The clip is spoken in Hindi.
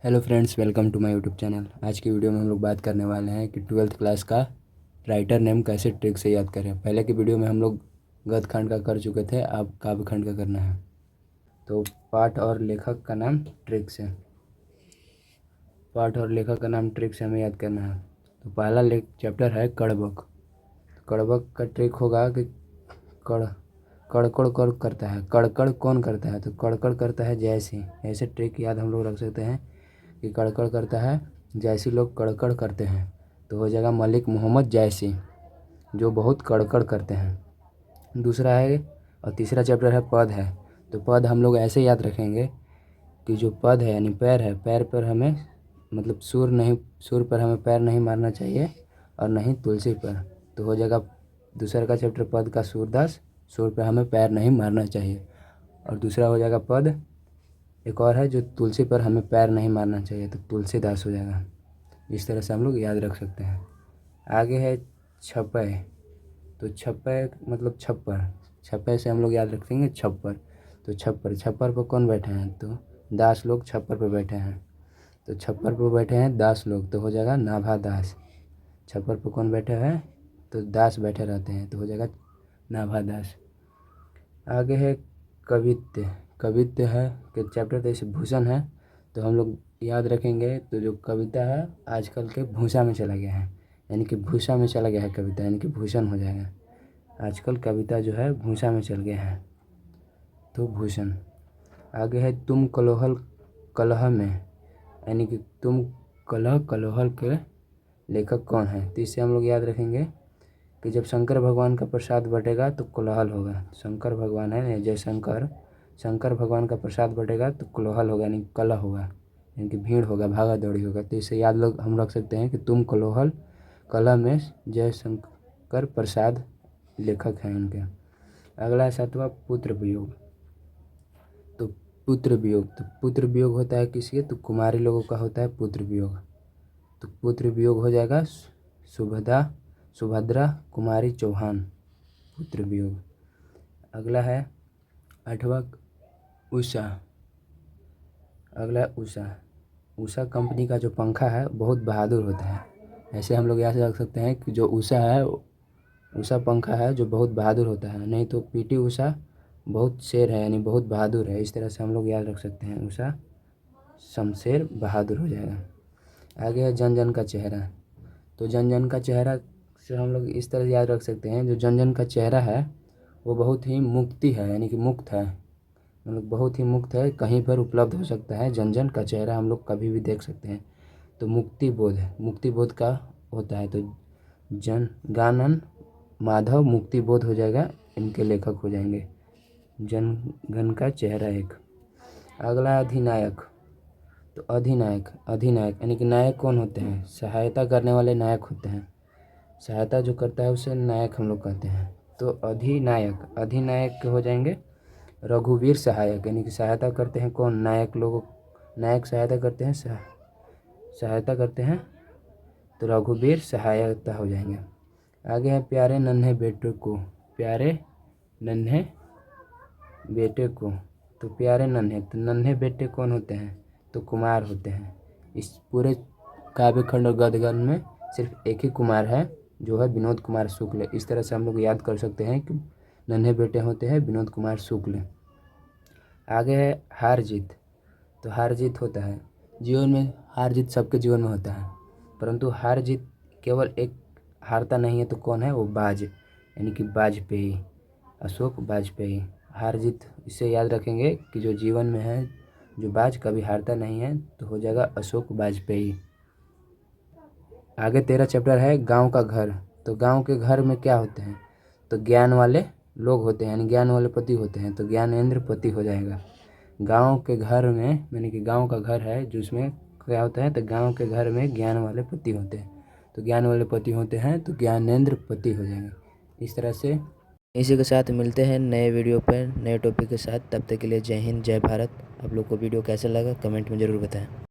Hello friends, welcome to my YouTube channel. आज की वीडियो में हम लोग बात करने वाले हैं कि 12th क्लास का राइटर नेम कैसे ट्रिक से याद करें। पहले की वीडियो में हम लोग गद्य खंड का कर चुके थे, अब काव्य खंड का करना है। तो पाठ और लेखक का नाम ट्रिक से हमें याद करना है। तो पहला चैप्टर है कड़बक। कड़बक का ट्रिक होगा कि कड़ कड़कड़ कौन करता है, कड़कड़ कौन करता है, तो कड़कड़ करता है जैसी। ऐसे ट्रिक याद हम लोग रख सकते हैं कि कड़कड़ करता है जैसी, लोग कड़कड़ करते हैं, तो हो जाएगा मलिक मोहम्मद जैसी, जो बहुत कड़कड़ करते हैं। दूसरा है और तीसरा चैप्टर है पद है। तो पद हम लोग ऐसे याद रखेंगे कि जो पद है यानी पैर है, पैर पर हमें मतलब सुर पर हमें पैर नहीं मारना चाहिए और नहीं तुलसी पर। तो हो जाएगा दूसरा का चैप्टर पद का सूरदास, सुर पर हमें पैर नहीं मारना चाहिए। और दूसरा हो जाएगा पद, एक और है जो तुलसी पर हमें पैर नहीं मारना चाहिए, तो तुलसीदास हो जाएगा। इस तरह से हम लोग याद रख सकते हैं। आगे है छपय। तो छपय मतलब छप्पर, छपय से हम लोग याद रखेंगे छप्पर। तो छप्पर पर कौन बैठे हैं, तो दास लोग छप्पर पर बैठे हैं। तो छप्पर पर बैठे हैं दास लोग, तो हो जाएगा नाभा दास। छप्पर पर कौन बैठे हैं, तो दास बैठे रहते हैं, तो हो जाएगा नाभा दास। आगे है कवित्य। कवित्य है कि चैप्टर जैसे भूषण है, तो हम लोग याद रखेंगे। तो जो कविता है आजकल के भूषा में चला गया है, यानी कि भूषा में चला गया है कविता, यानी कि भूषण हो जाएगा। आजकल कविता जो है भूषा में चल गया है, तो भूषण। आगे है तुम कलोहल कलह में, यानी कि तुम कलोहल के लेखक कौन है। तो इससे हम लोग याद रखेंगे कि जब शंकर भगवान का प्रसाद बटेगा तो कोलाहल होगा। शंकर भगवान है जय शंकर, शंकर भगवान का प्रसाद बटेगा तो कोलाहल होगा, यानी कलह होगा, यानी कि भीड़ होगा, भागा दौड़ी होगा। तो इसे याद लोग हम रख सकते हैं कि तुम कोलाहल कलह में जय शंकर प्रसाद लेखक हैं उनके। अगला है सातवां पुत्र वियोग। तो पुत्र वियोग होता है किसके, तो कुमारी लोगों का होता है पुत्र वियोग। तो पुत्र वियोग हो जाएगा सुभद्रा कुमारी चौहान, पुत्र वियोग। अगला है आठवां उषा। अगला है उषा कंपनी का जो पंखा है बहुत बहादुर होता है। ऐसे हम लोग यहाँ से रख सकते हैं कि जो उषा पंखा है जो बहुत बहादुर होता है। नहीं तो पीटी उषा बहुत शेर है, यानी बहुत बहादुर है। इस तरह से हम लोग याद रख सकते हैं, उषा शमशेर बहादुर हो जाएगा। आगे है जन जन का चेहरा। तो जन जन का चेहरा से हम लोग इस तरह याद रख सकते हैं, जो जन जन का चेहरा है वो बहुत ही मुक्ति है, यानी कि मुक्त है, मतलब बहुत ही मुक्त है, कहीं पर उपलब्ध हो सकता है। जन जन का चेहरा हम लोग कभी भी देख सकते हैं। तो मुक्ति बोध का होता है। तो जन गानन माधव मुक्ति बोध हो जाएगा, इनके लेखक हो जाएंगे। जन गण का चेहरा एक। अगला अधिनायक। तो अधिनायक यानी कि नायक कौन होते हैं, सहायता करने वाले नायक होते हैं। सहायता जो करता है उसे नायक हम लोग कहते हैं। तो अधिनायक हो जाएंगे रघुवीर सहायक, यानी कि सहायता करते हैं कौन, नायक लोग। नायक सहायता करते हैं तो रघुवीर सहायता हो जाएंगे। आगे है प्यारे नन्हे बेटे को। तो प्यारे नन्हे बेटे कौन होते हैं, तो कुमार होते हैं। इस पूरे काव्य खंड और गद्य खंड में सिर्फ एक ही कुमार है, जो है विनोद कुमार शुक्ल। इस तरह से हम लोग याद कर सकते हैं कि नन्हे बेटे होते हैं विनोद कुमार शुक्ल। आगे है हार जीत। तो हार जीत होता है जीवन में, हार जीत सबके जीवन में होता है, परंतु हार जीत केवल एक हारता नहीं है, तो कौन है वो, बाज, यानी कि वाजपेयी, अशोक वाजपेयी। हार जीत इसे याद रखेंगे कि जो जीवन में है, जो बाज कभी हारता नहीं है, तो हो जाएगा अशोक वाजपेयी। आगे 13 चैप्टर है गांव का घर। तो गांव के घर में क्या होते हैं, तो ज्ञान वाले लोग होते हैं, यानी ज्ञान वाले पति होते हैं, तो ज्ञानेंद्र पति हो जाएगा। गांव के घर में यानी कि गांव का घर है जिसमें क्या होता है, तो गांव के घर में ज्ञान वाले पति होते हैं, तो ज्ञान वाले पति होते हैं, तो ज्ञानेंद्र पति हो जाएंगे। इस तरह से इसी के साथ मिलते हैं नए वीडियो पर नए टॉपिक के साथ। तब तक के लिए जय हिंद जय भारत। आप लोग को वीडियो कैसा लगा कमेंट में ज़रूर बताएं।